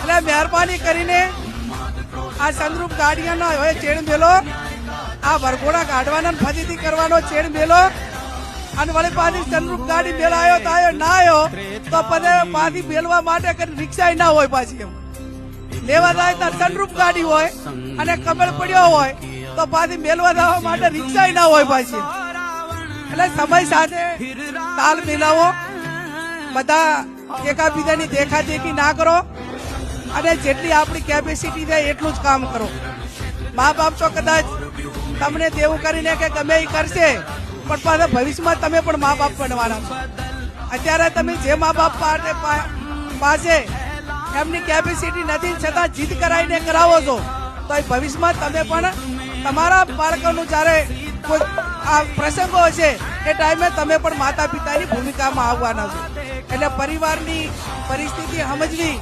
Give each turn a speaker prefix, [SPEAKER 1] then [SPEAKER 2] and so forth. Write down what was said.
[SPEAKER 1] એટલે મહેરબાની કરીને આ સંદરૂપ ગાડીઓનો હવે ચેડ મેલો, આ વરઘોડા કાઢવાના ફરીથી કરવાનો ચેડ મેલો, અને વળી પાછી સંદરૂપ ગાડી મેળાયો તો આવ્યો ના આવ્યો તો પછી પાછી મેળવા માટે રિક્ષા ના હોય પાછી એમ લેવા જાય તો સંદરૂપ ગાડી હોય અને કમળ પડ્યો હોય તો પાછી મેળવા જવા માટે રિક્ષા ના હોય પાછી. એટલે સમય સાથે તાલ મિલાવો, બધા એકાબીજાની દેખાદેખી ના કરો અને જેટલી આપણી કેપેસિટી છે એટલું જ કામ કરો. મા બાપ તો કદાચ તમને દેવું કરીને કે ગમે એ કરશે, પણ પાછા ભવિષ્યમાં તમે પણ મા બાપ બનવાના છો. અત્યારે તમે જે મા બાપ પાસે એમની કેપેસિટી નથી છતાં જીદ કરાવીને કરાવો છો, તો એ ભવિષ્યમાં તમે પણ તમારા બાળકોનું જયારે કોઈ આ પ્રસંગો હશે એ ટાઈમે તમે પણ માતા પિતાની ભૂમિકામાં આવવાના છો. એટલે પરિવારની પરિસ્થિતિ સમજવી